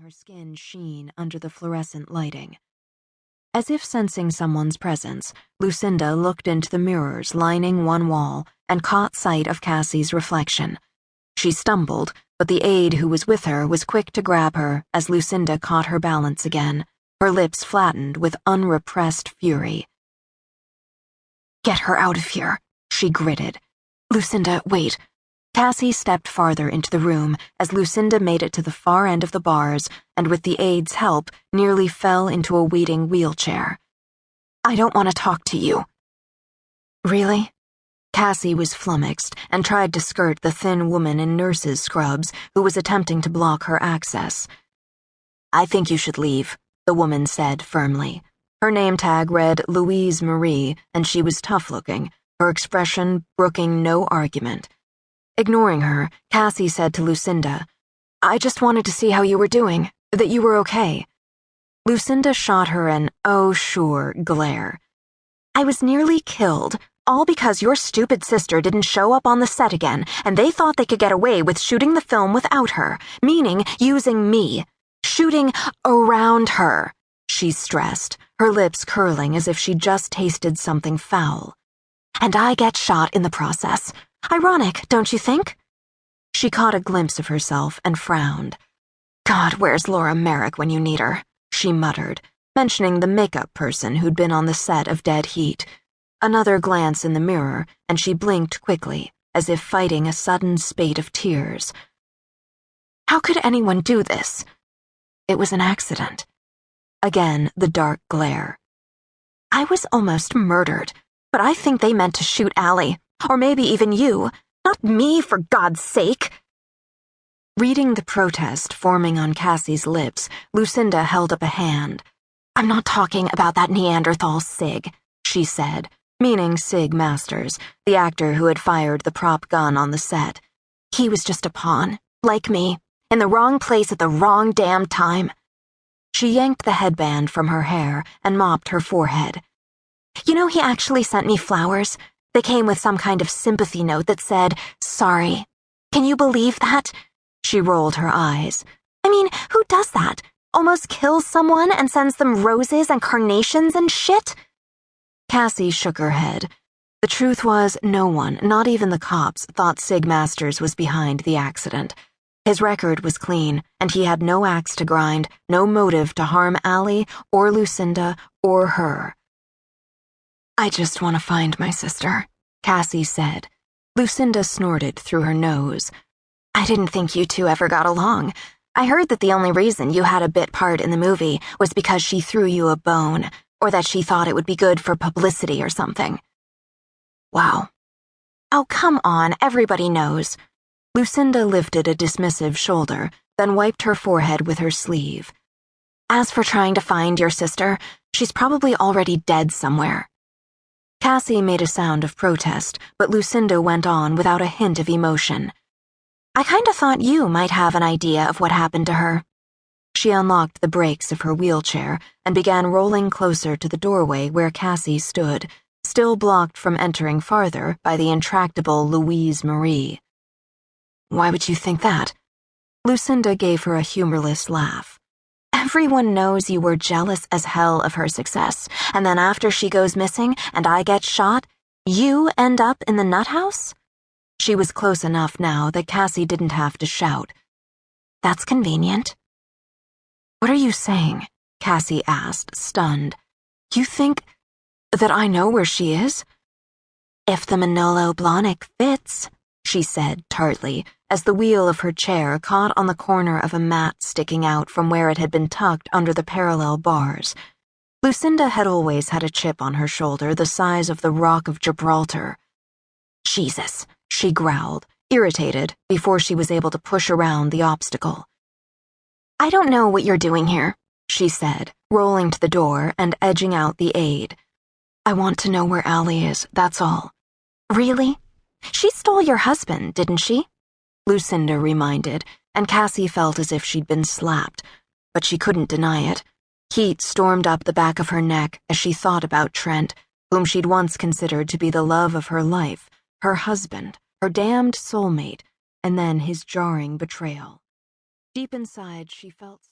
her skin sheen under the fluorescent lighting. As if sensing someone's presence, Lucinda looked into the mirrors lining one wall and caught sight of Cassie's reflection. She stumbled, but the aide who was with her was quick to grab her as Lucinda caught her balance again, her lips flattened with unrepressed fury. "Get her out of here," she gritted. "Lucinda, wait." Cassie stepped farther into the room as Lucinda made it to the far end of the bars and, with the aide's help, nearly fell into a waiting wheelchair. "I don't want to talk to you." "Really?" Cassie was flummoxed and tried to skirt the thin woman in nurse's scrubs who was attempting to block her access. "I think you should leave," the woman said firmly. Her name tag read Louise Marie, and she was tough-looking, her expression brooking no argument. Ignoring her, Cassie said to Lucinda, "I just wanted to see how you were doing, that you were okay." Lucinda shot her an "oh sure" glare. "I was nearly killed, all because your stupid sister didn't show up on the set again, and they thought they could get away with shooting the film without her, meaning using me. Shooting around her," she stressed, her lips curling as if she'd just tasted something foul. "And I get shot in the process. Ironic, don't you think?" She caught a glimpse of herself and frowned. "God, where's Laura Merrick when you need her?" she muttered, mentioning the makeup person who'd been on the set of Dead Heat. Another glance in the mirror, and she blinked quickly, as if fighting a sudden spate of tears. How could anyone do this? It was an accident. Again, the dark glare. "I was almost murdered, but I think they meant to shoot Allie. Or maybe even you. Not me, for God's sake." Reading the protest forming on Cassie's lips, Lucinda held up a hand. "I'm not talking about that Neanderthal Sig," she said, meaning Sig Masters, the actor who had fired the prop gun on the set. "He was just a pawn, like me, in the wrong place at the wrong damn time." She yanked the headband from her hair and mopped her forehead. "You know, he actually sent me flowers. They came with some kind of sympathy note that said, 'Sorry.' Can you believe that?" She rolled her eyes. "I mean, who does that? Almost kills someone and sends them roses and carnations and shit?" Cassie shook her head. The truth was, no one, not even the cops, thought Sig Masters was behind the accident. His record was clean, and he had no axe to grind, no motive to harm Allie or Lucinda or her. "I just want to find my sister," Cassie said. Lucinda snorted through her nose. "I didn't think you two ever got along. I heard that the only reason you had a bit part in the movie was because she threw you a bone, or that she thought it would be good for publicity or something." "Wow." "Oh, come on, everybody knows." Lucinda lifted a dismissive shoulder, then wiped her forehead with her sleeve. "As for trying to find your sister, she's probably already dead somewhere." Cassie made a sound of protest, but Lucinda went on without a hint of emotion. "I kinda thought you might have an idea of what happened to her." She unlocked the brakes of her wheelchair and began rolling closer to the doorway where Cassie stood, still blocked from entering farther by the intractable Louise Marie. "Why would you think that?" Lucinda gave her a humorless laugh. "Everyone knows you were jealous as hell of her success, and then after she goes missing and I get shot, you end up in the nut house?" She was close enough now that Cassie didn't have to shout. "That's convenient." "What are you saying?" Cassie asked, stunned. "You think that I know where she is?" "If the Manolo Blahnik fits," she said tartly, as the wheel of her chair caught on the corner of a mat sticking out from where it had been tucked under the parallel bars. Lucinda had always had a chip on her shoulder the size of the Rock of Gibraltar. "Jesus," she growled, irritated, before she was able to push around the obstacle. "I don't know what you're doing here," she said, rolling to the door and edging out the aide. "I want to know where Allie is, that's all." "Really? She stole your husband, didn't she?" Lucinda reminded, and Cassie felt as if she'd been slapped, but she couldn't deny it. Heat stormed up the back of her neck as she thought about Trent, whom she'd once considered to be the love of her life, her husband, her damned soulmate, and then his jarring betrayal. Deep inside, she felt